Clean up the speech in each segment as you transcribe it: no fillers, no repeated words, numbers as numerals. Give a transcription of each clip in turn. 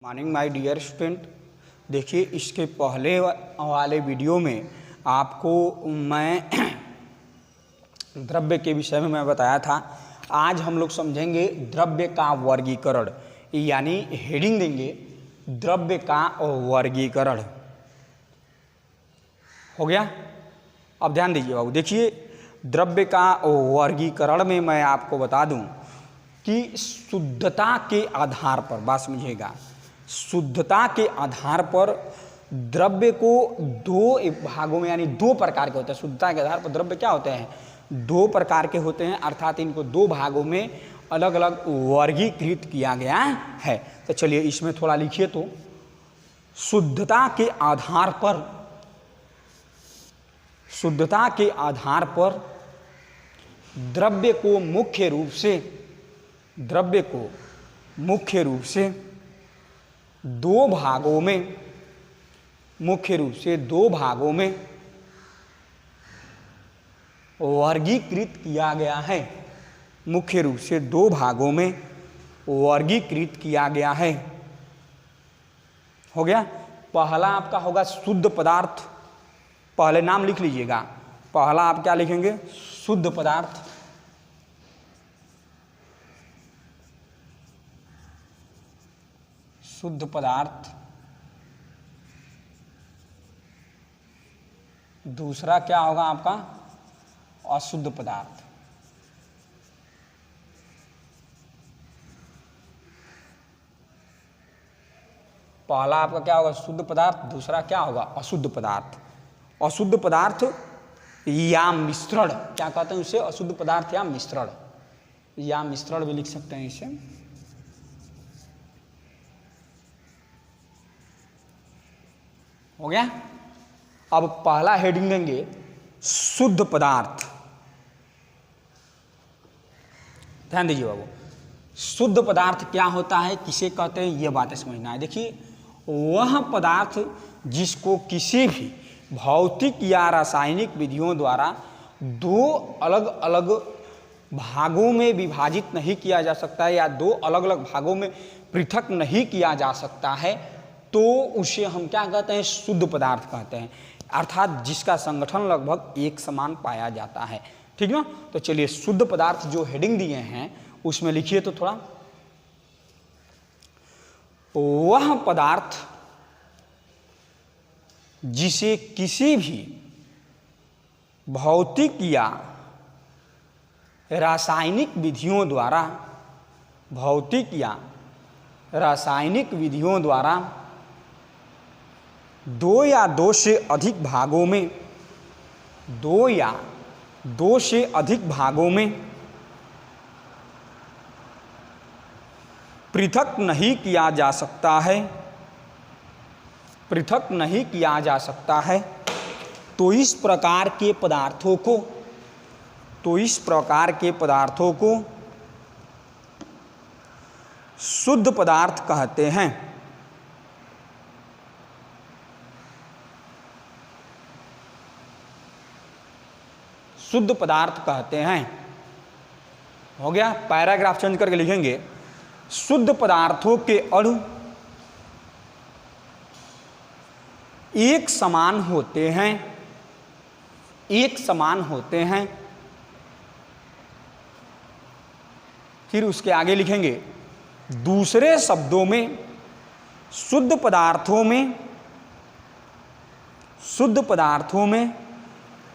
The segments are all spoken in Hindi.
Morning my dear student. देखिए, इसके पहले वाले वीडियो में आपको मैं द्रव्य के विषय में मैं बताया था। आज हम लोग समझेंगे द्रव्य का वर्गीकरण, यानी हेडिंग देंगे द्रव्य का वर्गीकरण। हो गया? अब ध्यान दीजिए बाबू। देखिए, द्रव्य का वर्गीकरण में मैं आपको बता दूं कि शुद्धता के आधार पर, बात समझिएगा, शुद्धता के आधार पर द्रव्य को दो भागों में, यानी दो प्रकार के होते हैं। शुद्धता के आधार पर द्रव्य क्या होते हैं? दो प्रकार के होते हैं, अर्थात इनको दो भागों में अलग अलग वर्गीकृत किया गया है। तो चलिए इसमें थोड़ा लिखिए। तो शुद्धता के आधार पर, शुद्धता के आधार पर द्रव्य को मुख्य रूप से, द्रव्य को मुख्य रूप से दो भागों में, मुख्य रूप से दो भागों में वर्गीकृत किया गया है। मुख्य रूप से दो भागों में वर्गीकृत किया गया है। हो गया? पहला आपका होगा शुद्ध पदार्थ। पहले नाम लिख लीजिएगा। पहला आप क्या लिखेंगे? शुद्ध पदार्थ। शुद्ध पदार्थ। दूसरा क्या होगा आपका? अशुद्ध पदार्थ। पहला आपका क्या होगा? शुद्ध पदार्थ। दूसरा क्या होगा? अशुद्ध पदार्थ। अशुद्ध पदार्थ या मिश्रण, क्या कहते हैं उसे? अशुद्ध पदार्थ या मिश्रण, या मिश्रण भी लिख सकते हैं इसे। हो गया? अब पहला हेडिंग देंगे शुद्ध पदार्थ। ध्यान दीजिए बाबू, शुद्ध पदार्थ क्या होता है, किसे कहते हैं, ये बातें समझना है। देखिए, वह पदार्थ जिसको किसी भी भौतिक या रासायनिक विधियों द्वारा दो अलग अलग भागों में विभाजित नहीं किया जा सकता है, या दो अलग अलग भागों में पृथक नहीं किया जा सकता है, तो उसे हम क्या कहते हैं? शुद्ध पदार्थ कहते हैं। अर्थात जिसका संगठन लगभग एक समान पाया जाता है। ठीक ना? तो चलिए, शुद्ध पदार्थ जो हेडिंग दिए हैं उसमें लिखिए तो थोड़ा। वह पदार्थ जिसे किसी भी भौतिक या रासायनिक विधियों द्वारा, भौतिक या रासायनिक विधियों द्वारा दो या दो से अधिक भागों में, दो या दो से अधिक भागों में पृथक नहीं किया जा सकता है, पृथक नहीं किया जा सकता है, तो इस प्रकार के पदार्थों को, तो इस प्रकार के पदार्थों को शुद्ध पदार्थ कहते हैं। शुद्ध पदार्थ कहते हैं। हो गया? पैराग्राफ चेंज करके लिखेंगे, शुद्ध पदार्थों के अणु एक समान होते हैं, एक समान होते हैं। फिर उसके आगे लिखेंगे, दूसरे शब्दों में शुद्ध पदार्थों में, शुद्ध पदार्थों में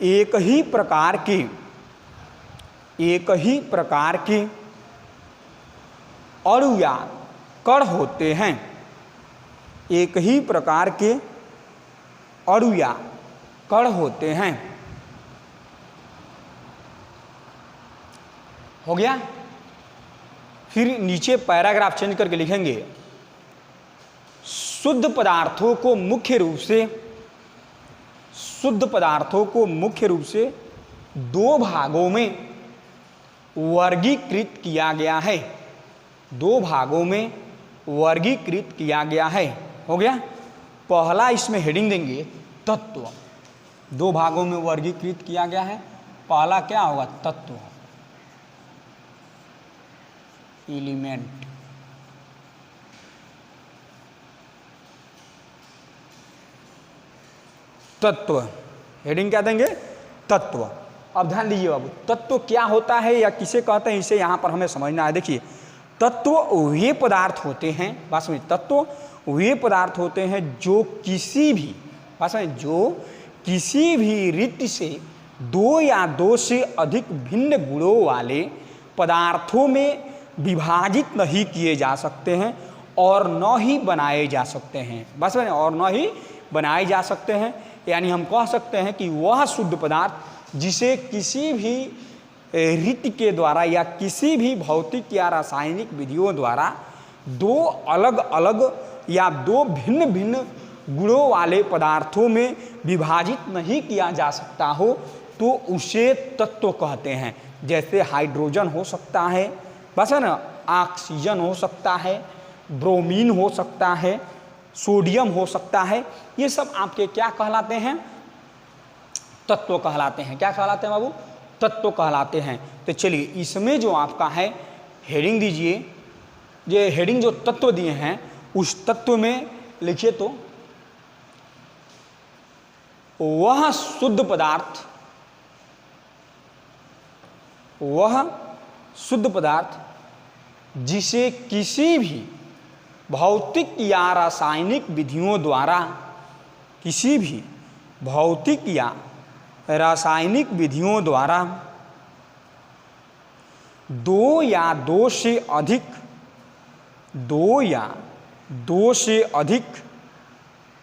एक ही प्रकार के, एक ही प्रकार के अणु या कण होते हैं। एक ही प्रकार के अणु या कण होते हैं। हो गया? फिर नीचे पैराग्राफ चेंज करके लिखेंगे, शुद्ध पदार्थों को मुख्य रूप से, शुद्ध पदार्थों को मुख्य रूप से दो भागों में वर्गीकृत किया गया है। दो भागों में वर्गीकृत किया गया है। हो गया? पहला इसमें हेडिंग देंगे तत्व। दो भागों में वर्गीकृत किया गया है। पहला क्या होगा? तत्व, एलिमेंट। तत्व, हेडिंग क्या देंगे, तत्व। अब ध्यान दीजिए बाबू, तत्व क्या होता है या किसे कहते हैं, इसे यहाँ पर हमें समझना है। देखिए, तत्व वे पदार्थ होते हैं, बात समझिए, तत्व वे पदार्थ होते हैं जो किसी भी, बात समझिए, जो किसी भी रीति से दो या दो से अधिक भिन्न गुणों वाले पदार्थों में विभाजित नहीं किए जा सकते हैं और न ही बनाए जा सकते हैं, बस और न ही बनाए जा सकते हैं। यानी हम कह सकते हैं कि वह शुद्ध पदार्थ जिसे किसी भी रीति के द्वारा या किसी भी भौतिक या रासायनिक विधियों द्वारा दो अलग अलग या दो भिन्न भिन्न गुणों वाले पदार्थों में विभाजित नहीं किया जा सकता हो, तो उसे तत्व कहते हैं। जैसे हाइड्रोजन हो सकता है, बस है ना, ऑक्सीजन हो सकता है, ब्रोमीन हो सकता है, सोडियम हो सकता है, ये सब आपके क्या कहलाते हैं, तत्व कहलाते हैं। क्या कहलाते हैं बाबू, तत्व कहलाते हैं। तो चलिए, इसमें जो आपका है हेडिंग दीजिए, ये हेडिंग जो तत्व दिए हैं उस तत्व में लिखिए तो वह शुद्ध पदार्थ, वह शुद्ध पदार्थ जिसे किसी भी भौतिक या रासायनिक विधियों द्वारा, किसी भी भौतिक या रासायनिक विधियों द्वारा दो या दो से अधिक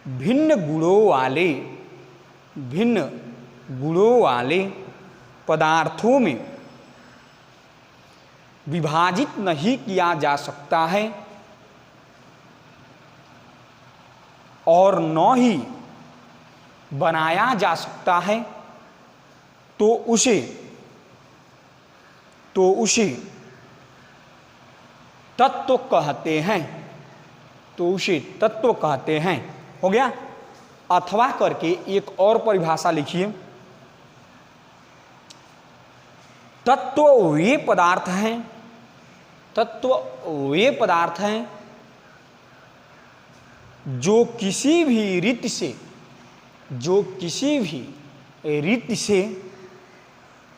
भिन्न गुणों वाले पदार्थों में विभाजित नहीं किया जा सकता है और न ही बनाया जा सकता है, तो उसे तत्व कहते हैं, तो उसे तत्व कहते हैं। हो गया। अथवा करके एक और परिभाषा लिखिए, तत्व वे पदार्थ हैं, तत्व वे पदार्थ हैं जो किसी भी रीति से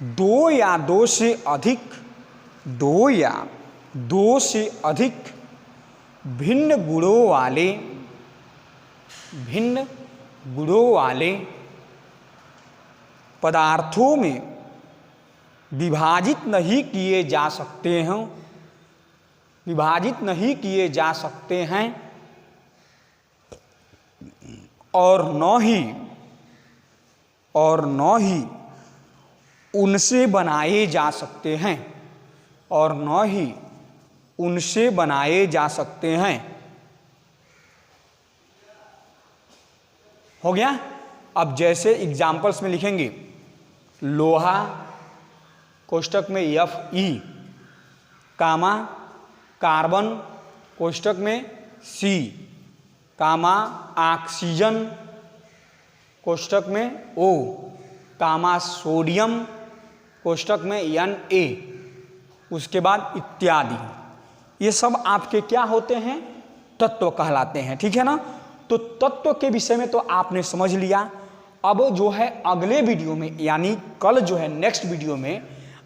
दो या दो से अधिक भिन्न गुणों वाले पदार्थों में विभाजित नहीं किए जा सकते हैं और न ही उनसे बनाए जा सकते हैं, और न ही उनसे बनाए जा सकते हैं। हो गया। अब जैसे एग्जाम्पल्स में लिखेंगे, लोहा कोष्टक में Fe, कामा कार्बन कोष्टक में C, कामा ऑक्सीजन कोष्टक में O, कामा सोडियम कोष्टक में Na, उसके बाद इत्यादि। ये सब आपके क्या होते हैं, तत्व कहलाते हैं। ठीक है ना। तो तत्व के विषय में तो आपने समझ लिया। अब जो है अगले वीडियो में, यानी कल जो है नेक्स्ट वीडियो में,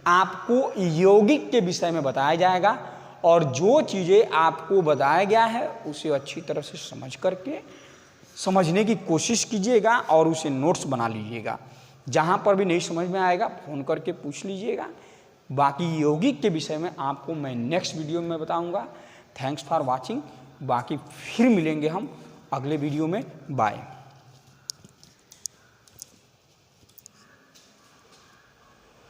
आपको यौगिक के विषय में बताया जाएगा, और जो चीज़ें आपको बताया गया है उसे अच्छी तरह से समझ करके समझने की कोशिश कीजिएगा और उसे नोट्स बना लीजिएगा। जहाँ पर भी नहीं समझ में आएगा फ़ोन करके पूछ लीजिएगा। बाकी यौगिक के विषय में आपको मैं नेक्स्ट वीडियो में बताऊँगा। Thanks for watching. बाकी फिर मिलेंगे हम अगले वीडियो में। बाय।